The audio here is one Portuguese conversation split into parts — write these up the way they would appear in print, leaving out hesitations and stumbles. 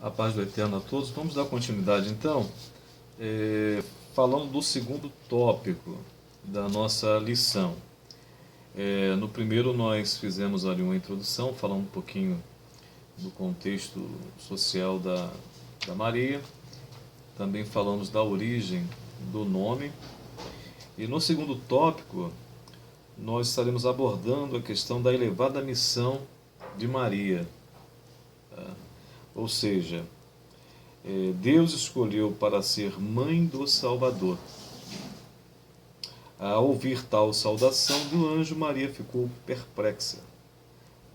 A paz do Eterno a todos. Vamos dar continuidade então, falando do segundo tópico da nossa lição. No primeiro nós fizemos ali uma introdução, falando um pouquinho do contexto social da Maria. Também falamos da origem do nome. E no segundo tópico nós estaremos abordando a questão da elevada missão de Maria. Ou seja, Deus escolheu para ser mãe do Salvador. Ao ouvir tal saudação do anjo, Maria ficou perplexa.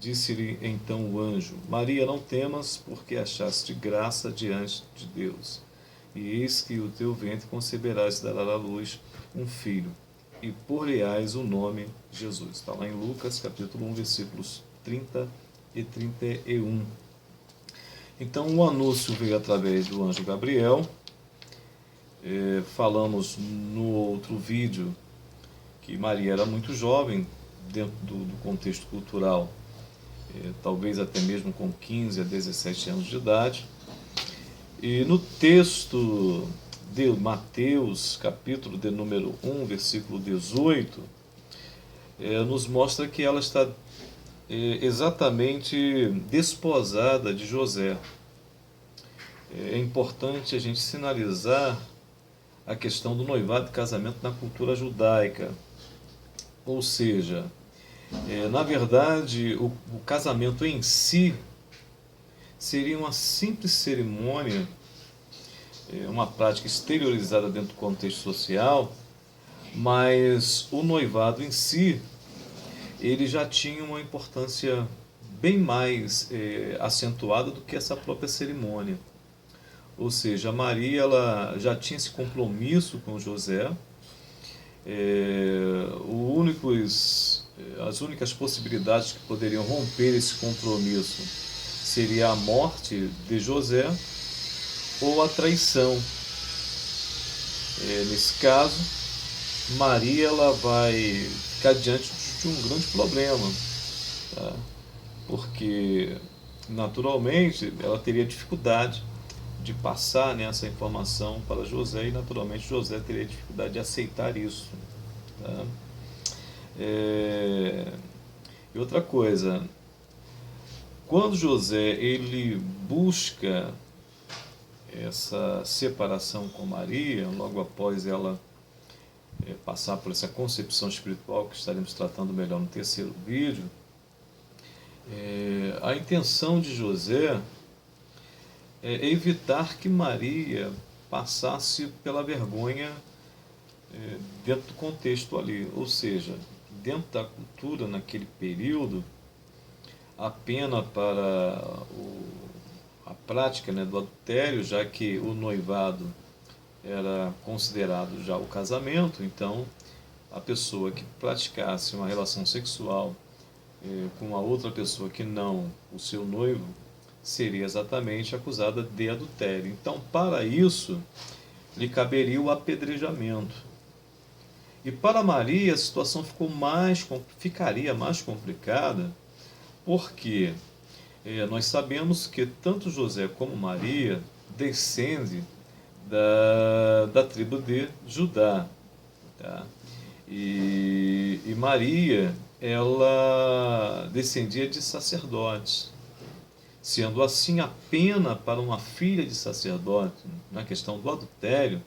Disse-lhe então o anjo: Maria, não temas, porque achaste graça diante de Deus. E eis que o teu ventre conceberás e darás à luz um filho, e por-lhe-ás o nome Jesus. Está lá em Lucas, capítulo 1, versículos 30 e 31. Então, o anúncio veio através do anjo Gabriel. Falamos no outro vídeo que Maria era muito jovem, dentro do contexto cultural, talvez até mesmo com 15 a 17 anos de idade. E no texto de Mateus, capítulo de número 1, versículo 18, nos mostra que ela está exatamente desposada de José. É importante a gente sinalizar a questão do noivado e casamento na cultura judaica. Ou seja, na verdade, o casamento em si seria uma simples cerimônia, uma prática exteriorizada dentro do contexto social, mas o noivado em si, ele já tinha uma importância bem mais acentuada do que essa própria cerimônia. Ou seja, Maria ela já tinha esse compromisso com José. As únicas possibilidades que poderiam romper esse compromisso seria a morte de José ou a traição. Nesse caso, Maria ela vai ficar diante de um grande problema, tá? Porque naturalmente ela teria dificuldade de passar essa informação para José e naturalmente José teria dificuldade de aceitar isso, tá? E outra coisa, quando José ele busca essa separação com Maria, logo após ela passar por essa concepção espiritual que estaremos tratando melhor no terceiro vídeo, a intenção de José é evitar que Maria passasse pela vergonha dentro do contexto ali. Ou seja, dentro da cultura naquele período, a pena para a prática do adultério, já que o noivado era considerado já o casamento, então a pessoa que praticasse uma relação sexual com uma outra pessoa que não o seu noivo seria exatamente acusada de adultério. Então, para isso, lhe caberia o apedrejamento. E para Maria a situação ficaria mais complicada, porque nós sabemos que tanto José como Maria descendem da tribo de Judá, tá? E Maria, ela descendia de sacerdotes. Sendo assim, a pena para uma filha de sacerdote, na questão do adultério,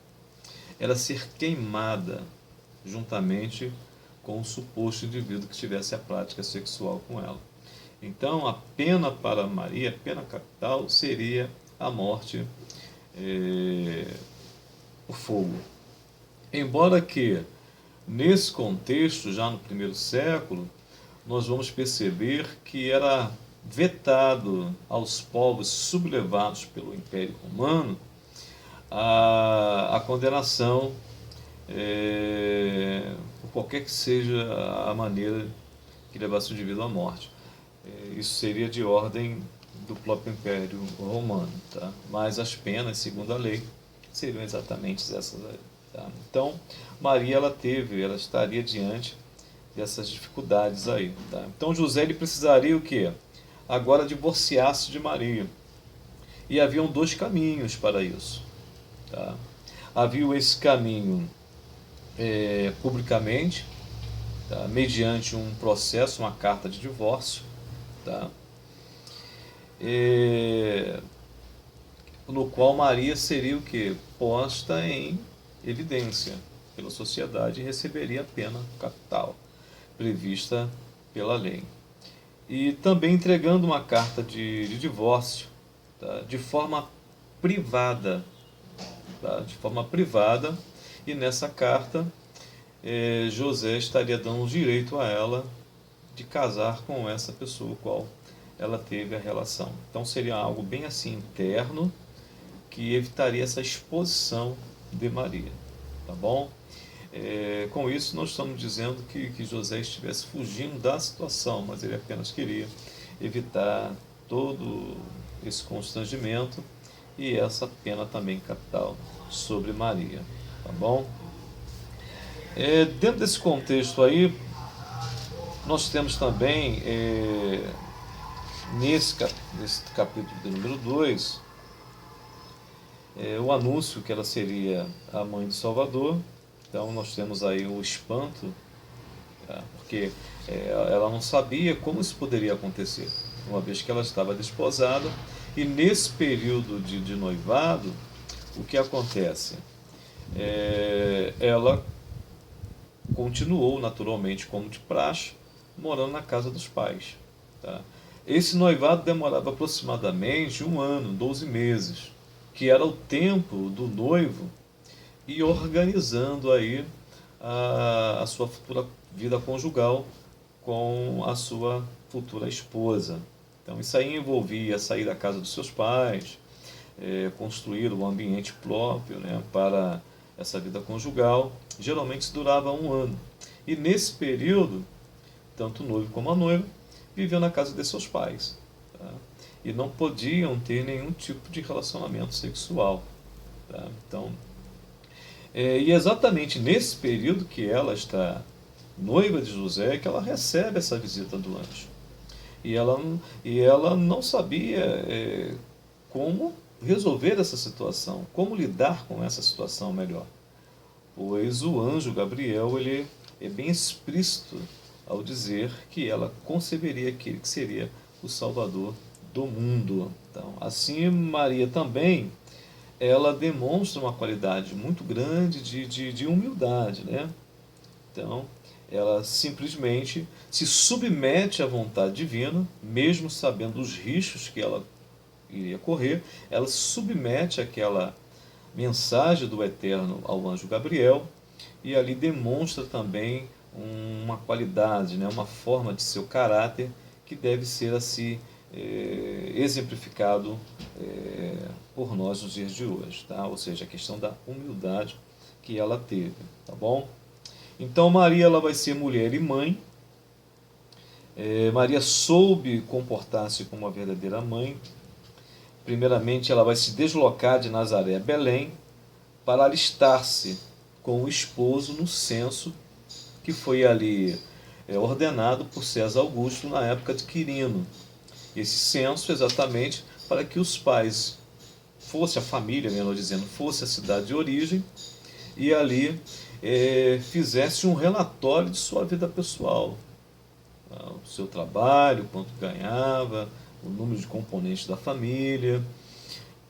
era ser queimada, juntamente com o suposto indivíduo que tivesse a prática sexual com ela. Então, a pena para Maria, a pena capital, seria a morte por fogo. Embora que, nesse contexto, já no primeiro século, nós vamos perceber que era vetado aos povos sublevados pelo Império Romano a condenação, por qualquer que seja a maneira que levasse o indivíduo à morte. Isso seria de ordem do próprio Império Romano, tá? Mas as penas, segundo a lei, seriam exatamente essas aí, tá? Então, Maria ela estaria diante dessas dificuldades aí, tá? Então, José ele precisaria o quê? Agora divorciar-se de Maria. E haviam dois caminhos para isso. Tá? Havia esse caminho publicamente, tá? Mediante um processo, uma carta de divórcio, tá? No qual Maria seria o quê? Posta em evidência pela sociedade e receberia a pena capital prevista pela lei. E também entregando uma carta de divórcio, tá? De forma privada, tá? De forma privada, e nessa carta José estaria dando o direito a ela de casar com essa pessoa qual ela teve a relação. Então seria algo bem assim interno, que evitaria essa exposição de Maria, tá bom? Com isso, não estamos dizendo que José estivesse fugindo da situação, mas ele apenas queria evitar todo esse constrangimento e essa pena também capital sobre Maria, tá bom? Dentro desse contexto aí, nós temos também, nesse capítulo de número 2, o anúncio que ela seria a mãe do Salvador. Então nós temos aí o espanto, tá? Porque ela não sabia como isso poderia acontecer, uma vez que ela estava desposada. E nesse período de noivado, o que acontece? Ela continuou naturalmente como de praxe, morando na casa dos pais, tá? Esse noivado demorava aproximadamente 1 ano, 12 meses, que era o tempo do noivo ir organizando aí a sua futura vida conjugal com a sua futura esposa. Então isso aí envolvia sair da casa dos seus pais, construir um ambiente próprio, né, para essa vida conjugal. Geralmente isso durava 1 ano. E nesse período, tanto o noivo como a noiva viviam na casa de seus pais, tá? E não podiam ter nenhum tipo de relacionamento sexual, tá? Então, e exatamente nesse período que ela está noiva de José, que ela recebe essa visita do anjo. E ela não sabia como resolver essa situação, como lidar com essa situação melhor. Pois o anjo Gabriel, ele é bem explícito ao dizer que ela conceberia aquele que seria o Salvador do mundo. Então, assim Maria também, ela demonstra uma qualidade muito grande de humildade, né? Então, ela simplesmente se submete à vontade divina, mesmo sabendo os riscos que ela iria correr. Ela se submete àquela mensagem do Eterno ao anjo Gabriel, e ali demonstra também uma qualidade, né, uma forma de seu caráter que deve ser assim exemplificado por nós nos dias de hoje, tá? Ou seja, a questão da humildade que ela teve, tá bom? Então Maria, ela vai ser mulher e mãe. Maria soube comportar-se como uma verdadeira mãe. Primeiramente, ela vai se deslocar de Nazaré a Belém para alistar-se com o esposo no censo que foi ali ordenado por César Augusto na época de Quirino. Esse censo exatamente para que os pais, fosse a família, melhor dizendo, fosse a cidade de origem, e ali fizesse um relatório de sua vida pessoal, o seu trabalho, quanto ganhava, o número de componentes da família,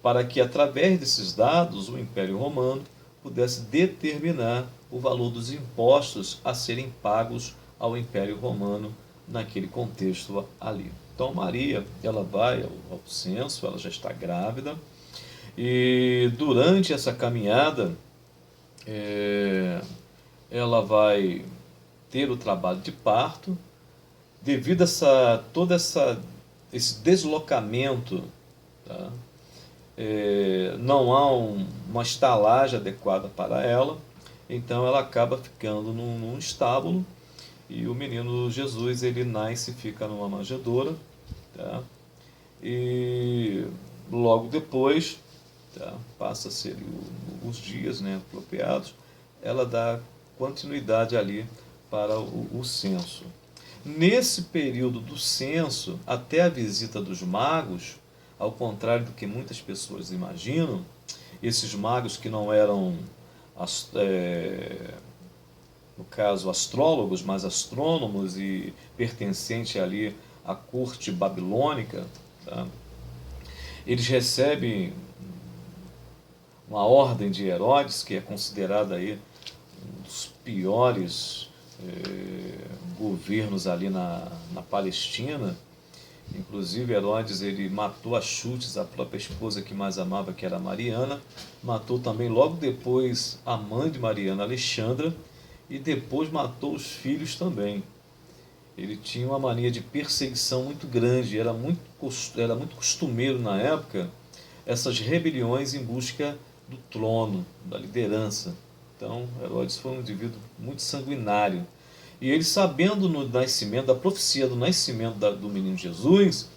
para que através desses dados o Império Romano pudesse determinar o valor dos impostos a serem pagos ao Império Romano naquele contexto ali. Então Maria, ela vai ao censo, ela já está grávida, e durante essa caminhada ela vai ter o trabalho de parto. Devido a esse deslocamento, tá? Não há uma estalagem adequada para ela, então ela acaba ficando num estábulo, e o menino Jesus, ele nasce e fica numa manjedoura, tá? E logo depois, tá? Passa-se os dias, né, apropriados, ela dá continuidade ali para o censo. Nesse período do censo, até a visita dos magos, ao contrário do que muitas pessoas imaginam, esses magos que não eram, no caso, astrólogos, mas astrônomos e pertencentes ali à corte babilônica, tá? Eles recebem uma ordem de Herodes, que é considerada aí um dos piores governos ali na Palestina. Inclusive Herodes, ele matou a chutes a própria esposa que mais amava, que era Mariana, matou também logo depois a mãe de Mariana, Alexandra, e depois matou os filhos também. Ele tinha uma mania de perseguição muito grande, era muito costumeiro na época essas rebeliões em busca do trono, da liderança. Então Herodes foi um indivíduo muito sanguinário. E ele, sabendo no nascimento, da profecia do nascimento do menino Jesus,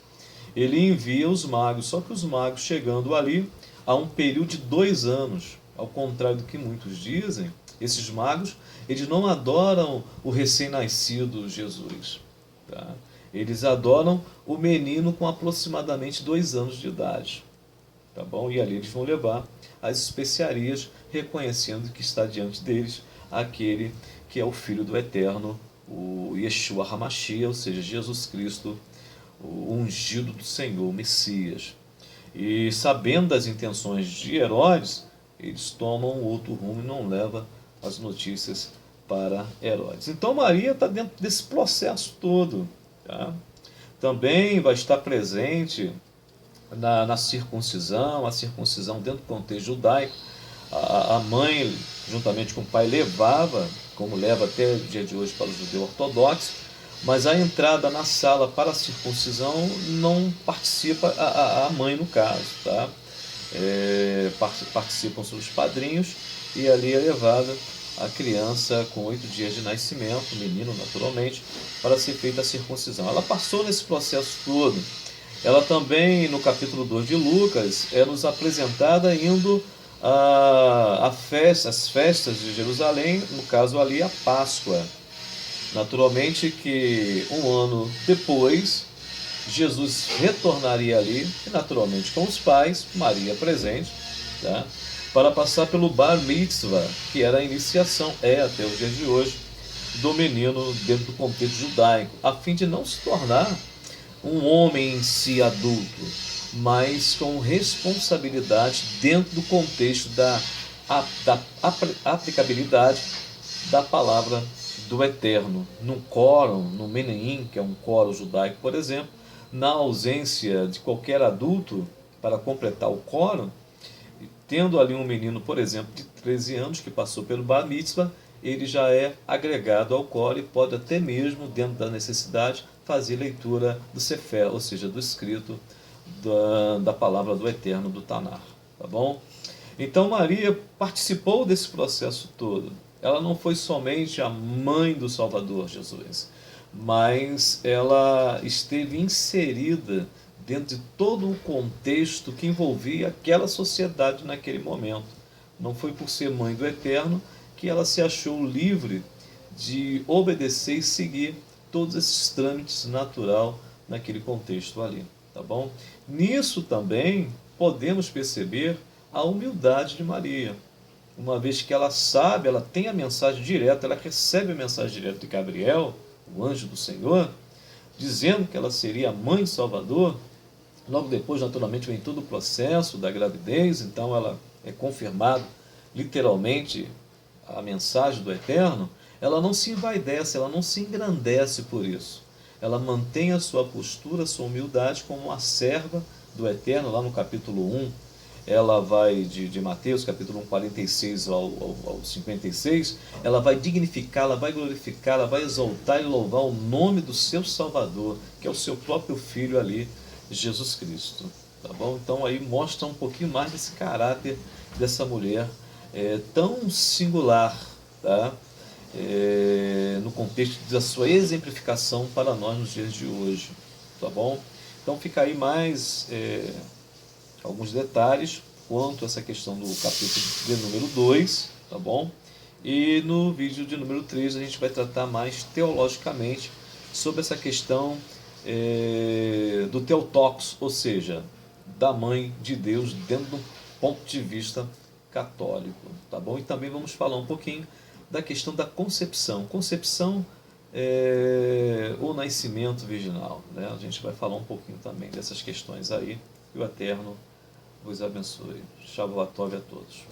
ele envia os magos. Só que os magos, chegando ali, há um período de 2 anos, ao contrário do que muitos dizem, esses magos, eles não adoram o recém-nascido Jesus. Tá? Eles adoram o menino com aproximadamente 2 anos de idade. Tá bom? E ali eles vão levar as especiarias, reconhecendo que está diante deles aquele que é o Filho do Eterno, o Yeshua HaMashiach, ou seja, Jesus Cristo, o ungido do Senhor, o Messias. E sabendo das intenções de Herodes, eles tomam outro rumo e não levam as notícias para Herodes. Então Maria está dentro desse processo todo. Tá? Também vai estar presente na circuncisão, a circuncisão dentro do contexto judaico. A mãe, juntamente com o pai, levava, como leva até o dia de hoje para o judeu ortodoxo, mas a entrada na sala para a circuncisão não participa a mãe, no caso. Tá? Participam os padrinhos, e ali é levada a criança com 8 dias de nascimento, o menino naturalmente, para ser feita a circuncisão. Ela passou nesse processo todo. Ela também, no capítulo 2 de Lucas, é nos apresentada indo às festas de Jerusalém, no caso ali a Páscoa. Naturalmente que um ano depois, Jesus retornaria ali, e naturalmente com os pais, Maria presente, tá? Para passar pelo Bar Mitzvah, que era a iniciação, até os dias de hoje, do menino dentro do contexto judaico, a fim de não se tornar um homem em si adulto, mas com responsabilidade dentro do contexto da aplicabilidade da palavra do Eterno. No Quórum, no Meneim, que é um coro judaico, por exemplo, na ausência de qualquer adulto para completar o quórum, tendo ali um menino, por exemplo, de 13 anos que passou pelo Bar Mitzvah, ele já é agregado ao quórum e pode até mesmo, dentro da necessidade, fazer leitura do Sefer, ou seja, do escrito da palavra do Eterno, do Tanar. Tá bom? Então Maria participou desse processo todo. Ela não foi somente a mãe do Salvador Jesus, mas ela esteve inserida dentro de todo o contexto que envolvia aquela sociedade naquele momento. Não foi por ser mãe do Eterno que ela se achou livre de obedecer e seguir todos esses trâmites natural naquele contexto ali, tá bom? Nisso também podemos perceber a humildade de Maria, uma vez que ela sabe, ela tem a mensagem direta, ela recebe a mensagem direta de Gabriel, o anjo do Senhor, dizendo que ela seria a mãe de Salvador. Logo depois, naturalmente, vem todo o processo da gravidez, então ela é confirmada literalmente a mensagem do Eterno. Ela não se envaidece, ela não se engrandece por isso. Ela mantém a sua postura, a sua humildade como uma serva do Eterno. Lá no capítulo 1, ela vai, de Mateus, capítulo 1, 46 ao 56, ela vai dignificar, ela vai glorificar, ela vai exaltar e louvar o nome do seu Salvador, que é o seu próprio Filho ali, Jesus Cristo. Tá bom? Então aí mostra um pouquinho mais desse caráter dessa mulher tão singular, tá? No contexto da sua exemplificação para nós nos dias de hoje. Tá bom? Então fica aí mais alguns detalhes quanto a essa questão do capítulo de número 2, tá bom? E no vídeo de número 3 a gente vai tratar mais teologicamente sobre essa questão do Theotokos, ou seja, da Mãe de Deus dentro do ponto de vista católico, tá bom? E também vamos falar um pouquinho da questão da concepção. Concepção o nascimento virginal, né? A gente vai falar um pouquinho também dessas questões aí. Que o Eterno vos abençoe. Shavuot Tov a todos.